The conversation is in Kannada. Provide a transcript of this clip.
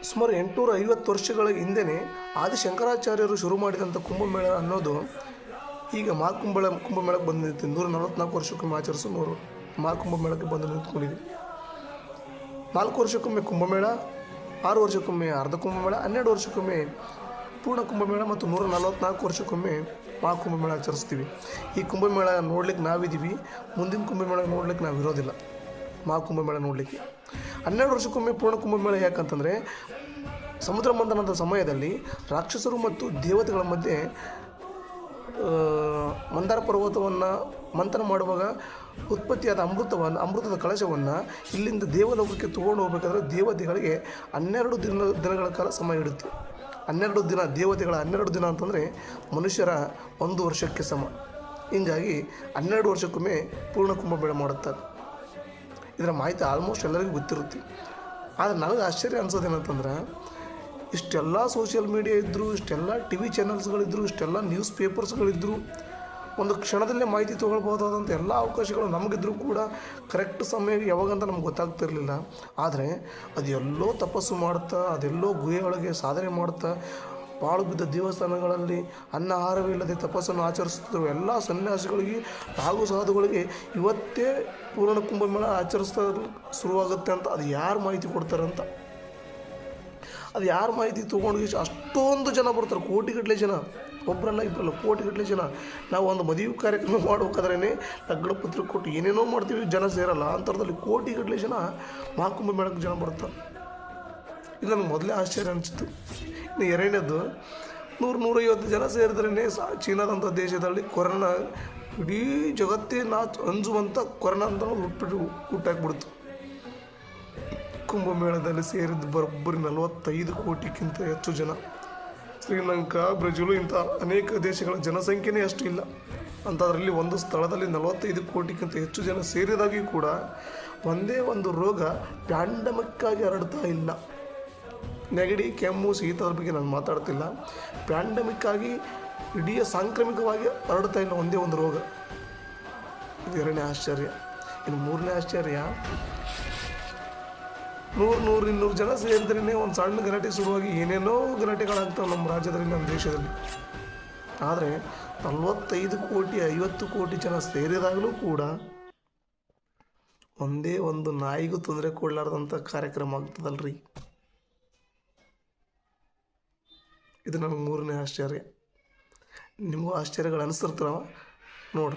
ಸುಮಾರು 850 ವರ್ಷಗಳ ಹಿಂದೆಯೇ ಆದಿಶಂಕರಾಚಾರ್ಯರು ಶುರು ಮಾಡಿದಂಥ ಕುಂಭಮೇಳ ಅನ್ನೋದು ಈಗ ಕುಂಭಮೇಳಕ್ಕೆ ಬಂದು ನಿಂತಿದೆ. 144 ವರ್ಷಕ್ಕೊಮ್ಮೆ ಆಚರಿಸೋ ಮಹಾಕುಂಭಮೇಳಕ್ಕೆ ಬಂದು ನಿಂತ್ಕೊಂಡಿದೆ. 4 ವರ್ಷಕ್ಕೊಮ್ಮೆ ಕುಂಭಮೇಳ, 6 ವರ್ಷಕ್ಕೊಮ್ಮೆ ಅರ್ಧ ಕುಂಭಮೇಳ, 12 ವರ್ಷಕ್ಕೊಮ್ಮೆ ಪೂರ್ಣ ಕುಂಭಮೇಳ ಮತ್ತು 144 ವರ್ಷಕ್ಕೊಮ್ಮೆ ಮಹಾಕುಂಭಮೇಳ ಆಚರಿಸ್ತೀವಿ. ಈ ಕುಂಭಮೇಳ ನೋಡ್ಲಿಕ್ಕೆ ನಾವಿದ್ದೀವಿ, ಮುಂದಿನ ಕುಂಭಮೇಳ ನೋಡ್ಲಿಕ್ಕೆ ನಾವು ಇರೋದಿಲ್ಲ. ಮಹಾಕುಂಭಮೇಳ ನೋಡಲಿಕ್ಕೆ 12 ವರ್ಷಕ್ಕೊಮ್ಮೆ ಪೂರ್ಣ ಕುಂಭಮೇಳ. ಯಾಕಂತಂದರೆ ಸಮುದ್ರ ಮಂಥನದ ಸಮಯದಲ್ಲಿ ರಾಕ್ಷಸರು ಮತ್ತು ದೇವತೆಗಳ ಮಧ್ಯೆ ಮಂದಾರ ಪರ್ವತವನ್ನು ಮಂಥನ ಮಾಡುವಾಗ ಉತ್ಪತ್ತಿಯಾದ ಅಮೃತದ ಕಳಶವನ್ನು ಇಲ್ಲಿಂದ ದೇವಲೋಕಕ್ಕೆ ತೊಗೊಂಡು ಹೋಗಬೇಕಾದ್ರೆ ದೇವತೆಗಳಿಗೆ 12 ದಿನಗಳ ಕಾಲ ಸಮಯ ಹಿಡಿತು. 12 ದಿನ, ದೇವತೆಗಳ 12 ದಿನ ಅಂತಂದರೆ ಮನುಷ್ಯರ 1 ವರ್ಷಕ್ಕೆ ಸಮ. ಹೀಗಾಗಿ 12 ವರ್ಷಕ್ಕೊಮ್ಮೆ ಪೂರ್ಣ ಕುಂಭಮೇಳ ಮಾಡುತ್ತಾರೆ. ಇದರ ಮಾಹಿತಿ ಆಲ್ಮೋಸ್ಟ್ ಎಲ್ಲರಿಗೂ ಗೊತ್ತಿರುತ್ತೆ. ಆದರೆ ನನಗೆ ಆಶ್ಚರ್ಯ ಅನ್ಸೋದೇನಂತಂದ್ರೆ, ಇಷ್ಟೆಲ್ಲ ಸೋಷಿಯಲ್ ಮೀಡಿಯಾ ಇದ್ದರೂ, ಇಷ್ಟೆಲ್ಲ ಟಿ ವಿ ಚಾನಲ್ಸ್ಗಳಿದ್ದರು, ಇಷ್ಟೆಲ್ಲ ನ್ಯೂಸ್ ಪೇಪರ್ಸ್ಗಳಿದ್ದರು, ಒಂದು ಕ್ಷಣದಲ್ಲೇ ಮಾಹಿತಿ ತೊಗೊಳ್ಬೋದಾದಂಥ ಎಲ್ಲ ಅವಕಾಶಗಳು ನಮಗಿದ್ರೂ ಕೂಡ ಕರೆಕ್ಟ್ ಸಮಯ ಯಾವಾಗಂತ ನಮ್ಗೆ ಗೊತ್ತಾಗ್ತಿರಲಿಲ್ಲ. ಆದರೆ ಅದೆಲ್ಲೋ ತಪಸ್ಸು ಮಾಡ್ತಾ, ಅದೆಲ್ಲೋ ಗುಹೆಯೊಳಗೆ ಸಾಧನೆ ಮಾಡ್ತಾ, ಪಾಳು ಬಿದ್ದ ದೇವಸ್ಥಾನಗಳಲ್ಲಿ ಅನ್ನ ಆಹಾರವಿಲ್ಲದೆ ತಪಸ್ಸನ್ನು ಆಚರಿಸುತ್ತಿರುವ ಎಲ್ಲ ಸನ್ಯಾಸಿಗಳಿಗೆ ಹಾಗೂ ಸಾಧುಗಳಿಗೆ ಇವತ್ತೇ ಪೂರ್ಣ ಕುಂಭಮೇಳ ಆಚರಿಸ್ತಾ ಶುರುವಾಗುತ್ತೆ ಅಂತ ಅದು ಯಾರು ಮಾಹಿತಿ ಕೊಡ್ತಾರಂತ, ಅದು ಯಾರು ಮಾಹಿತಿ ತೊಗೊಂಡು ಅಷ್ಟೊಂದು ಜನ ಬರ್ತಾರೆ. ಕೋಟಿಗಟ್ಟಲೆ ಜನ, ಒಬ್ಬರಲ್ಲ ಇಬ್ಬರಲ್ಲ, ಕೋಟಿಗಟ್ಟಲೆ ಜನ. ನಾವು ಒಂದು ಮದುವೆ ಕಾರ್ಯಕ್ರಮ ಮಾಡ್ಬೇಕಾದ್ರೇ ಲಗ್ನ ಪತ್ರಿಕೆ ಕೊಟ್ಟು ಏನೇನೋ ಮಾಡ್ತೀವಿ, ಜನ ಸೇರಲ್ಲ. ಅಂಥದ್ರಲ್ಲಿ ಕೋಟಿಗಟ್ಟಲೆ ಜನ ಮಹಾಕುಂಭಮೇಳಕ್ಕೆ ಜನ ಬರ್ತಾರೆ. ಇದು ನನಗೆ ಮೊದಲೇ ಆಶ್ಚರ್ಯ ಅನಿಸಿತ್ತು. ಇನ್ನು ಎರಡನೇದು, 100-150 ಜನ ಸೇರಿದ್ರೇ ಚೀನಾದಂಥ ದೇಶದಲ್ಲಿ ಕೊರೋನಾ ಇಡೀ ಜಗತ್ತೇ ಅಂಜುವಂಥ ಕೊರೋನಾ ಅಂತ ಹುಟ್ಟಾಕ್ಬಿಡ್ತು. ಕುಂಭಮೇಳದಲ್ಲಿ ಸೇರಿದ ಬರೋಬ್ಬರಿ 45 ಕೋಟಿಗಿಂತ ಹೆಚ್ಚು ಜನ. ಶ್ರೀಲಂಕಾ, ಬ್ರೆಜಿಲು ಇಂಥ ಅನೇಕ ದೇಶಗಳ ಜನಸಂಖ್ಯೆನೇ ಅಷ್ಟು ಇಲ್ಲ. ಅಂಥದ್ರಲ್ಲಿ ಒಂದು ಸ್ಥಳದಲ್ಲಿ 45 ಕೋಟಿಗಿಂತ ಹೆಚ್ಚು ಜನ ಸೇರಿದಾಗಿಯೂ ಕೂಡ ಒಂದೇ ಒಂದು ರೋಗ ಪ್ಯಾಂಡಮಿಕ್ಕಾಗಿ ಹರಡ್ತಾ ಇಲ್ಲ. ನೆಗಡಿ, ಕೆಮ್ಮು, ಶೀತದ ಬಗ್ಗೆ ನಾನು ಮಾತಾಡ್ತಿಲ್ಲ. ಪ್ಯಾಂಡಮಿಕ್ಕಾಗಿ ಇಡೀ ಸಾಂಕ್ರಾಮಿಕವಾಗಿ ಹರಡ್ತಾ ಇಲ್ಲ ಒಂದೇ ಒಂದು ರೋಗ. ಇದು 2ನೇ ಆಶ್ಚರ್ಯ. ಇನ್ನು 3ನೇ ಆಶ್ಚರ್ಯ, 100-200 ಜನ ಸೇರಿದ್ರೇ ಒಂದು ಸಣ್ಣ ಗಲಾಟೆ ಶುರುವಾಗಿ ಏನೇನೋ ಗಲಾಟೆಗಳಾಗ್ತವೆ ನಮ್ಮ ರಾಜ್ಯದಲ್ಲಿ, ನಮ್ಮ ದೇಶದಲ್ಲಿ. ಆದರೆ 45 ಕೋಟಿ 50 ಕೋಟಿ ಜನ ಸೇರಿದಾಗಲೂ ಕೂಡ ಒಂದೇ ಒಂದು ನಾಯಿಗೂ ತೊಂದರೆ ಕೊಡಲಾರ್ದಂಥ ಕಾರ್ಯಕ್ರಮ ಆಗ್ತದಲ್ರಿ. ಇದು ನನಗೆ 3ನೇ ಆಶ್ಚರ್ಯ. ನಿಮಗೂ ಆಶ್ಚರ್ಯಗಳು ಅನಿಸ್ತಿರ್ತಾವ ನೋಡ್ರಿ.